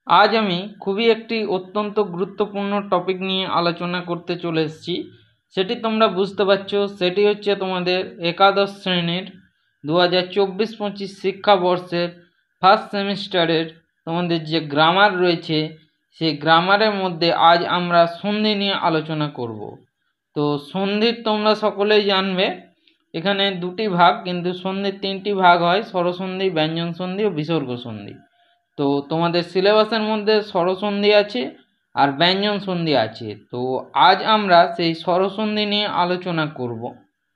আজ আমি খুবই একটি অত্যন্ত গুরুত্বপূর্ণ টপিক নিয়ে আলোচনা করতে চলে এসেছি। সেটি তোমরা বুঝতে পারছো, সেটি হচ্ছে তোমাদের একাদশ শ্রেণীর 2024-25 শিক্ষাবর্ষের ফার্স্ট সেমিস্টারের তোমাদের যে গ্রামার রয়েছে, সেই গ্রামারের মধ্যে আজ আমরা সন্ধি নিয়ে আলোচনা করব। তো সন্ধির তোমরা সকলেই জানবে এখানে দুটি ভাগ, কিন্তু সন্ধির তিনটি ভাগ হয়: স্বরসন্ধি, ব্যঞ্জন সন্ধি ও বিসর্গ সন্ধি। তো তোমাদের সিলেবাসের মধ্যে স্বরসন্ধি আছে আর ব্যঞ্জন সন্ধি আছে। তো আজ আমরা সেই স্বরসন্ধি নিয়ে আলোচনা করব।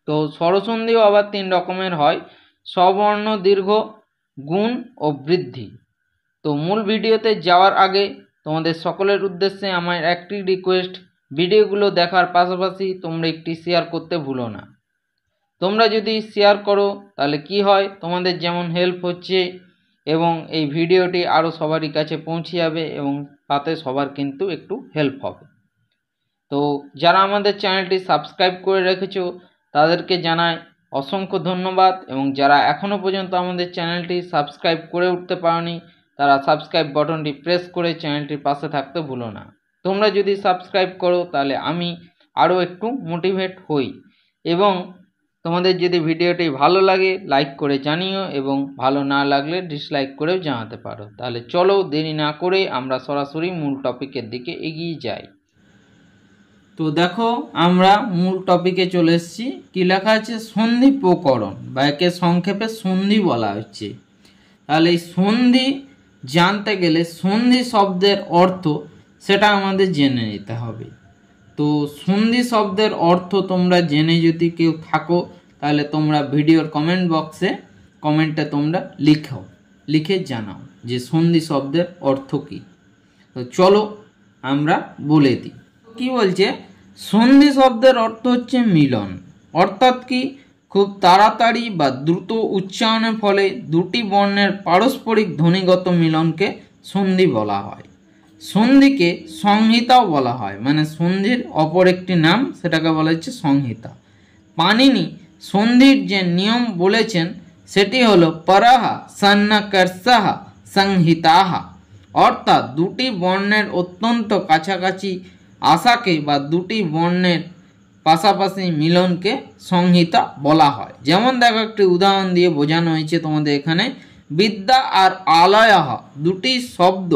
তো স্বরসন্ধিও আবার তিন রকমের হয়: স্ববর্ণ, দীর্ঘ, গুণ ও বৃদ্ধি। তো মূল ভিডিওতে যাওয়ার আগে তোমাদের সকলের উদ্দেশ্যে আমার একটি রিকোয়েস্ট, ভিডিওগুলো দেখার পাশাপাশি তোমরা একটি শেয়ার করতে ভুলো না। তোমরা যদি শেয়ার করো তাহলে কি হয়, তোমাদের যেমন হেল্প হচ্ছে এবং এই ভিডিওটি আরও সবারই কাছে পৌঁছে যাবে এবং তাতে সবার কিন্তু একটু হেল্প হবে। তো যারা আমাদের চ্যানেলটি সাবস্ক্রাইব করে রেখেছো তাদেরকে জানাই অসংখ্য ধন্যবাদ, এবং যারা এখনও পর্যন্ত আমাদের চ্যানেলটি সাবস্ক্রাইব করে উঠতে পারোনি তারা সাবস্ক্রাইব বাটনটি প্রেস করে চ্যানেলটির পাশে থাকতে ভুলো না। তোমরা যদি সাবস্ক্রাইব করো তাহলে আমি আরও একটু মোটিভেট হই, এবং তোমাদের যদি ভিডিওটি ভালো লাগে লাইক করে জানিও, এবং ভালো না লাগলে ডিসলাইক করেও জানাতে পারো। তাহলে চলো দেরি না করে আমরা সরাসরি মূল টপিকের দিকে এগিয়ে যাই। তো দেখো, আমরা মূল টপিকে চলে এসেছি। কি লেখা আছে? সন্ধি প্রকরণ, বা একে সংক্ষেপে সন্ধি বলা হচ্ছে। তাহলে এই সন্ধি জানতে গেলে সন্ধি শব্দের অর্থ সেটা আমাদের জেনে নিতে হবে। তো সন্ধি শব্দের অর্থ তোমরা জেনে যদি কেউ থাকো তাহলে তোমরা ভিডিওর কমেন্ট বক্সে কমেন্টে তোমরা লিখে জানাও যে সন্ধি শব্দের অর্থ কী। তো চলো আমরা বলে দিই। কি বলছে? সন্ধি শব্দের অর্থ হচ্ছে মিলন, অর্থাৎ কি খুব তাড়াতাড়ি বা দ্রুত উচ্চারণের ফলে দুটি বর্ণের পারস্পরিক ধ্বনিগত মিলনকে সন্ধি বলা হয়। সন্ধিকে সংহিতাও বলা হয়, মানে সন্ধির অপর একটি নাম, সেটাকে বলা হচ্ছে সংহিতা। পাণিনি সন্ধির যে নিয়ম বলেছেন সেটি হলো পরাহা সন্নকর্ষাহা সংহিতাহা, অর্থাৎ দুটি বর্ণের অত্যন্ত কাছাকাছি আসাকে বা দুটি বর্ণের পাশাপাশি মিলনকে সংহিতা বলা হয়। যেমন দেখো, একটি উদাহরণ দিয়ে বোঝানো হয়েছে তোমাদের এখানে। বিদ্যা আর আলয়ঃ দুটি শব্দ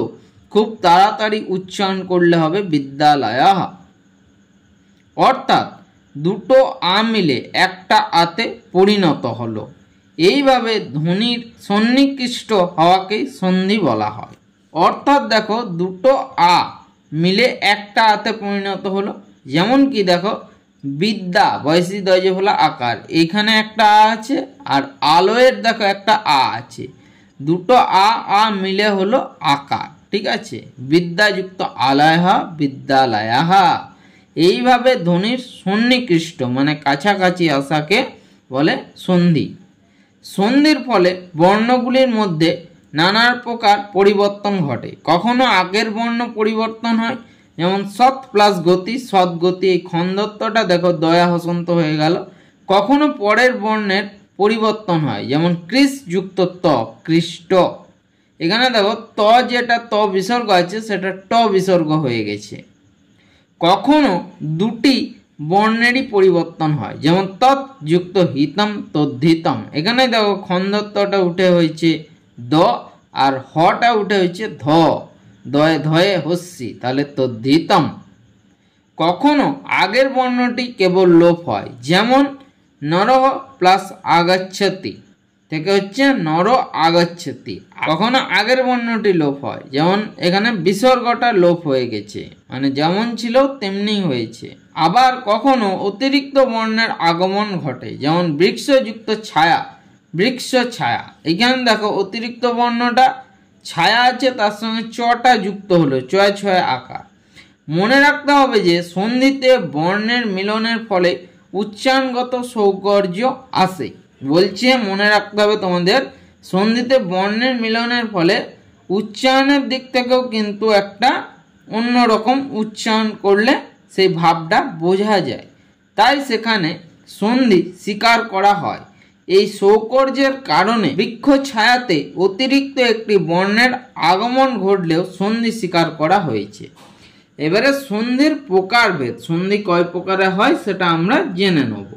খুব তাড়াতাড়ি উচ্চারণ করলে হবে বিদ্যালয়ঃ, অর্থাৎ দুটো আ মিলে একটা আতে পরিণত হলো। এইভাবে ধ্বনির সন্নিকৃষ্ট হওয়াকেই সন্ধি বলা হয়। অর্থাৎ দেখো, দুটো আ মিলে একটা আতে পরিণত হলো। যেমন কি দেখো, বিদ্যা বয়সী দয় যে হলো আকার, এইখানে একটা আ আছে, আর আলোয়ের দেখো একটা আ আছে, দুটো আ মিলে হলো আকার। ঠিক আছে, বিদ্যাযুক্ত আলয়ঃ বিদ্যালয়ঃ। এইভাবে ধ্বনির সন্নিকৃষ্ট মানে কাছাকাছি আসাকে বলে সন্ধি। সন্ধির ফলে বর্ণগুলির মধ্যে নানা প্রকার পরিবর্তন ঘটে। কখনো আগের বর্ণ পরিবর্তন হয়, যেমন সৎ প্লাস গতি, সৎগতি, এই খন্দত্বটা দেখো দয়া হসন্ত হয়ে গেল। কখনো পরের বর্ণের পরিবর্তন হয়, যেমন কৃষ যুক্ত ত, কৃষ্ট। এখানে দেখো ত যেটা ত বিসর্গ আছে সেটা ট বিসর্গ হয়ে গেছে। কখনো দুটি বর্ণেরই পরিবর্তন হয়, যেমন তৎ যুক্ত হিতম তদ্ধিতম। এখানে দেখো খন্দত্বটা উঠে হয়েছে দ, আর হটা উঠে হয়েছে ধ, দয়ে ধয়ে হস্যি, তাহলে তদ্ধিতম। কখনো আগের বর্ণটি কেবল লোপ হয়, যেমন নরহ প্লাস আগচ্ছতি থেকে হচ্ছে নর আগচ্ছতি। কখনো আগের বর্ণটি লোপ হয়, যেমন এখানে বিসর্গটা লোপ হয়ে গেছে, মানে যেমন ছিল তেমনি হয়েছে। আবার কখনো অতিরিক্ত বর্ণের আগমন ঘটে, যেমন বৃক্ষযুক্ত ছায়া, বৃক্ষ ছায়া। এখানে দেখো অতিরিক্ত বর্ণটা ছায়া আছে, তার সঙ্গে চটা যুক্ত হলো, চয় ছয় আকার। মনে রাখতে হবে যে সন্ধিতে বর্ণের মিলনের ফলে উচ্চারণগত সৌকর্য আসে। বলছে মনে রাখতে হবে তোমাদের, সন্ধিতে বর্ণের মিলনের ফলে উচ্চারণের দিক থেকেও কিন্তু একটা অন্যরকম উচ্চারণ করলে সেই ভাবটা বোঝা যায়, তাই সেখানে সন্ধি স্বীকার করা হয়। এই সৌকর্যের কারণে বৃক্ষ ছায়াতে অতিরিক্ত একটি বর্ণের আগমন ঘটলেও সন্ধি স্বীকার করা হয়েছে। এবারে সন্ধির প্রকারভেদ, সন্ধি কয় প্রকারে হয় সেটা আমরা জেনে নেব।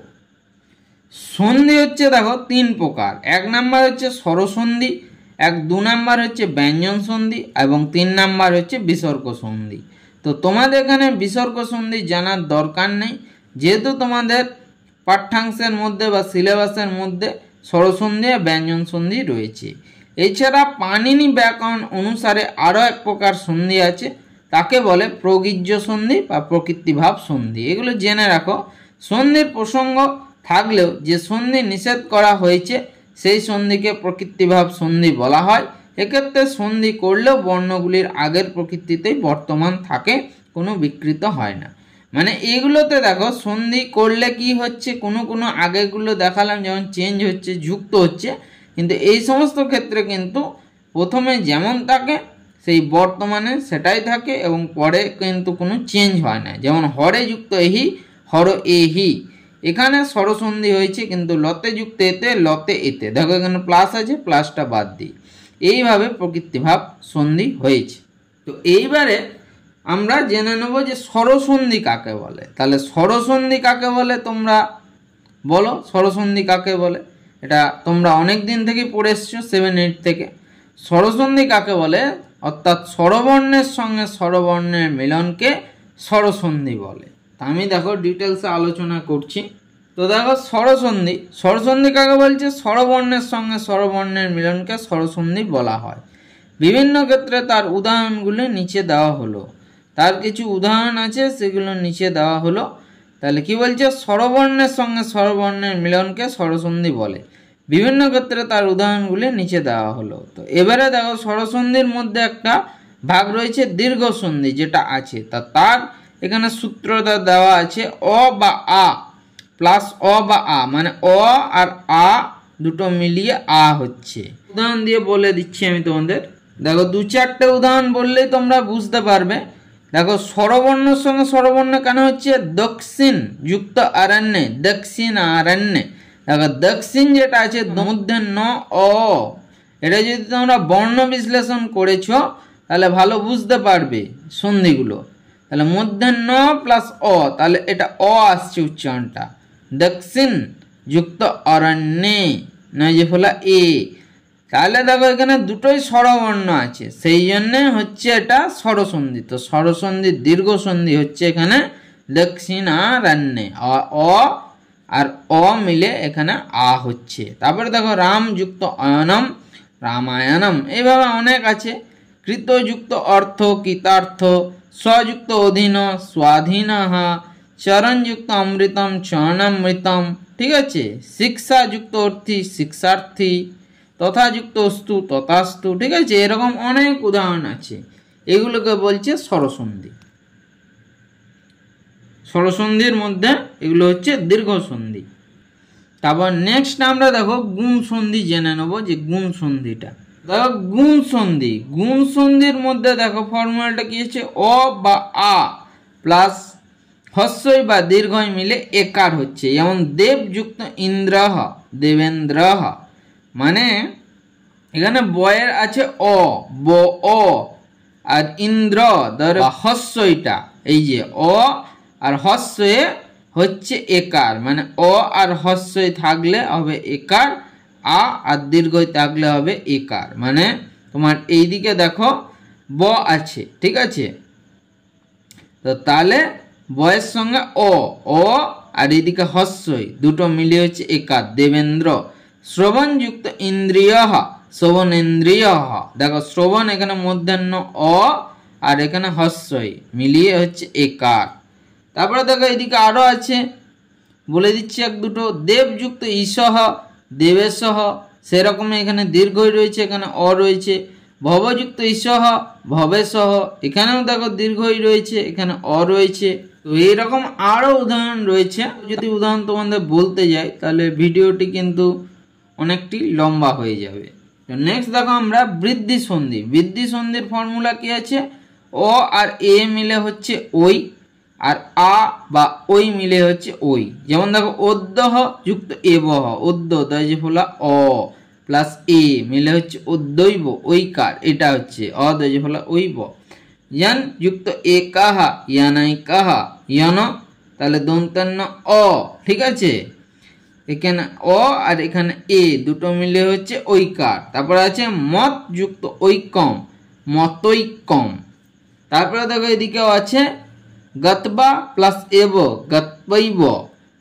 সন্ধি হচ্ছে দেখো 3 প্রকার। 1 নাম্বার হচ্ছে স্বরসন্ধি, 2 নাম্বার হচ্ছে ব্যঞ্জন সন্ধি এবং 3 নাম্বার হচ্ছে বিসর্গ সন্ধি। তো তোমাদের এখানে বিসর্গ সন্ধি জানার দরকার নেই, যেহেতু তোমাদের পাঠ্যাংশের মধ্যে বা সিলেবাসের মধ্যে স্বরসন্ধি আর ব্যঞ্জন সন্ধি রয়েছে। এছাড়া পাণিনি ব্যাকরণ অনুসারে আরও এক প্রকার সন্ধি আছে, তাকে বলে প্রগীর্য সন্ধি বা প্রকৃতিভাব সন্ধি। এগুলো জেনে রাখো। সন্ধির প্রসঙ্গ থাকলেও যে সন্ধি নিষেধ করা হয়েছে সেই সন্ধিকে প্রকৃতিভাব সন্ধি বলা হয়। এক্ষেত্রে সন্ধি করলেও বর্ণগুলির আগের প্রকৃতিতেই বর্তমান থাকে, কোনো বিকৃত হয় না। মানে এগুলোতে দেখো সন্ধি করলে কি হচ্ছে, কোনো আগেগুলো দেখালাম যেমন চেঞ্জ হচ্ছে, যুক্ত হচ্ছে, কিন্তু এই সমস্ত ক্ষেত্রে কিন্তু প্রথমে যেমন থাকে সেই বর্তমানে সেটাই থাকে এবং পরে কিন্তু কোনো চেঞ্জ হয় না। যেমন হরে যুক্ত এহি, হর এহি, এখানে স্বরসন্ধি হয়েছে কিন্তু লতে যুক্ত এতে, লতে এতে, দেখো এখানে প্লাস আছে, প্লাসটা বাদ দিই, এইভাবে প্রকৃতিভাব সন্ধি হয়েছে। তো এইবারে আমরা জেনে নেব যে স্বরসন্ধি কাকে বলে। তাহলে স্বরসন্ধি কাকে বলে তোমরা বলো, স্বরসন্ধি কাকে বলে? এটা তোমরা অনেক দিন থেকে পড়ে এসছো, 7-8 থেকে। স্বরসন্ধি কাকে বলে, অর্থাৎ স্বরবর্ণের সঙ্গে স্বরবর্ণের মিলনকে স্বরসন্ধি বলে। তা আমি দেখো ডিটেলসে আলোচনা করছি। তো দেখো স্বরসন্ধি কাকে বলছে? স্বরবর্ণের সঙ্গে স্বরবর্ণের মিলনকে স্বরসন্ধি বলা হয়। বিভিন্ন ক্ষেত্রে তার উদাহরণগুলি নিচে দেওয়া হলো। তার কিছু উদাহরণ আছে, সেগুলো নিচে দেওয়া হলো। তাহলে কি বলছে? স্বরবর্ণের সঙ্গে স্বরবর্ণের মিলনকে স্বরসন্ধি বলে। বিভিন্ন ক্ষেত্রে তার উদাহরণগুলি নিচে দেওয়া হলো। তো এবারে দেখো স্বরসন্ধির মধ্যে একটা ভাগ রয়েছে দীর্ঘ সন্ধি, যেটা আছে তার এখানে সূত্রটা দেওয়া আছে, অ বা আ প্লাস অ বা আ, মানে অ আর আ দুটো মিলিয়ে আ হচ্ছে। উদাহরণ দিয়ে বলে দিচ্ছি আমি তোমাদের। দেখো 2-4টে উদাহরণ বললেই তোমরা বুঝতে পারবে। দেখো স্বরবর্ণের সঙ্গে স্বরবর্ণ কেন হচ্ছে? দক্ষিণ যুক্ত আরণ্যে, দক্ষিণ আরণ্যে। দেখো দক্ষিণ যেটা আছে মধ্যে ন অ, এটা যদি তোমরা বর্ণ বিশ্লেষণ করেছ তাহলে ভালো বুঝতে পারবে সন্ধিগুলো। তাহলে মধ্যে ন প্লাস অ, তাহলে এটা অ আসছে উচ্চারণটা, দক্ষিণ যুক্ত অরণ্যে, নয় যে ফলা এ। তাহলে দেখো এখানে দুটোই স্বরবর্ণ আছে, সেই জন্যে হচ্ছে এটা স্বরসন্ধি। তো স্বরসন্ধির দীর্ঘ সন্ধি হচ্ছে এখানে দক্ষিণারণ্যে, অ আর অ মিলে এখানে আ হচ্ছে। তারপরে দেখো রাম যুক্ত অয়নম, রামায়ণম, এইভাবে অনেক আছে। কৃতযুক্ত অর্থ, কৃতার্থ, স্বযুক্ত অধীন, স্বাধীনঃ, চরণযুক্ত অমৃতম, চরণামৃতম, ঠিক আছে। শিক্ষাযুক্ত অর্থী, শিক্ষার্থী, তথাযুক্ত অস্তু, তথাস্তু, ঠিক আছে। এরকম অনেক উদাহরণ আছে, এগুলোকে বলছে স্বরসন্ধি। স্বরসন্ধির মধ্যে এগুলো হচ্ছে দীর্ঘ সন্ধি। তারপর নেক্সট আমরা দেখো গুণ সন্ধি জেনে নেব, যে গুণ সন্ধিটা। দেখো গুণ সন্ধির মধ্যে দেখো ফর্মুলাটা কি হচ্ছে? অ বা আ প্লাস হস্যই বা দীর্ঘই মিলে একার হচ্ছে। যেমন দেবযুক্ত ইন্দ্রহ, দেবেন্দ্রহ, মানে এখানে বয়ের আছে অ, ব অ, আর ইন্দ্র ধর হস্যইটা, এই যে অ আর হস্যে হচ্ছে একার, মানে অ আর হস্যই থাকলে হবে একার, আ আর দীর্ঘই থাকলে হবে একার। মানে তোমার এইদিকে দেখো ব আছে, ঠিক আছে। তো তাহলে বয়ের সঙ্গে অ, অ আর এইদিকে হস্যই দুটো মিলিয়ে হচ্ছে একার, দেবেন্দ্র। শ্রবণযুক্ত ইন্দ্রিয়, শ্রবণেন্দ্রিয়, দেখো শ্রবণ এখানে মধ্যাহ্ন অ আর এখানে হস্যই মিলিয়ে হচ্ছে একার। তারপরে দেখো এদিকে আরো আছে, বলে দিচ্ছি এক দুটো। দেবযুক্ত ঈশহ, দেবেশহ, সেরকম এখানে দীর্ঘই রয়েছে, এখানে অ রয়েছে। ভবযুক্ত ঈশহ, ভবেশহ, এখানেও দেখো দীর্ঘই রয়েছে, এখানে অ রয়েছে। তো এইরকম আরো উদাহরণ রয়েছে। যদি উদাহরণ তোমাদের বলতে যাই তাহলে ভিডিওটি কিন্তু অনেকটি লম্বা হয়ে যাবে। তো নেক্সট দেখো আমরা বৃদ্ধি সন্ধি। বৃদ্ধি সন্ধির ফর্মুলা কি আছে? অ আর এ মিলে হচ্ছে ওই, আর আ বা ওই মিলে হচ্ছে ওই। যেমন দেখো অদ্যহ যুক্ত এবহ, অদ্য দয় ফলা অ প্লাস এ মিলে হচ্ছে অদ্বৈব ঐকার, এটা হচ্ছে অ দয় ফলা ঐব। ইয়ান যুক্ত একাহা ইয়ানাই কাহা, ইয়ান তাহলে দন্তান্ন অ, ঠিক আছে। এখানে অ আর এখানে এ দুটো মিলে হচ্ছে ঐকার। তারপরে আছে মত যুক্ত ঐকম, মতৈকম। তারপরে দেখো এদিকেও আছে গতবা প্লাস এব, গতবৈব।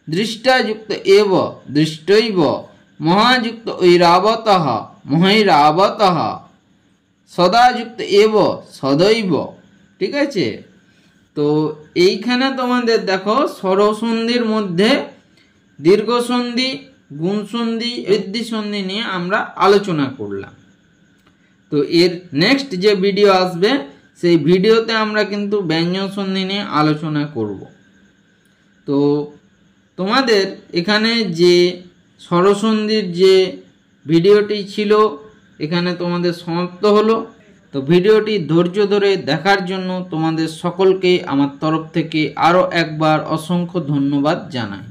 দৃষ্টা যুক্ত এব, দৃষ্টৈব। মহাযুক্ত ঐরাবতঃ, মহৈরাবতঃ। সদা যুক্ত এব, সদৈব, ঠিক আছে। তো এইখানে তোমাদের দেখো স্বরসন্ধির মধ্যে দীর্ঘ সন্ধি, গুণ সন্ধি, বৃদ্ধি সন্ধি নিয়ে আমরা আলোচনা করলাম। তো এর নেক্সট যে ভিডিও আসবে সেই ভিডিওতে আমরা কিন্তু ব্যঞ্জন সন্ধি নিয়ে আলোচনা করব। তো তোমাদের এখানে যে স্বরসন্ধির যে ভিডিওটি ছিল এখানে তোমাদের সমাপ্ত হলো। তো ভিডিওটি ধৈর্য ধরে দেখার জন্য তোমাদের সকলকে আমার তরফ থেকে আরও একবার অসংখ্য ধন্যবাদ জানাই।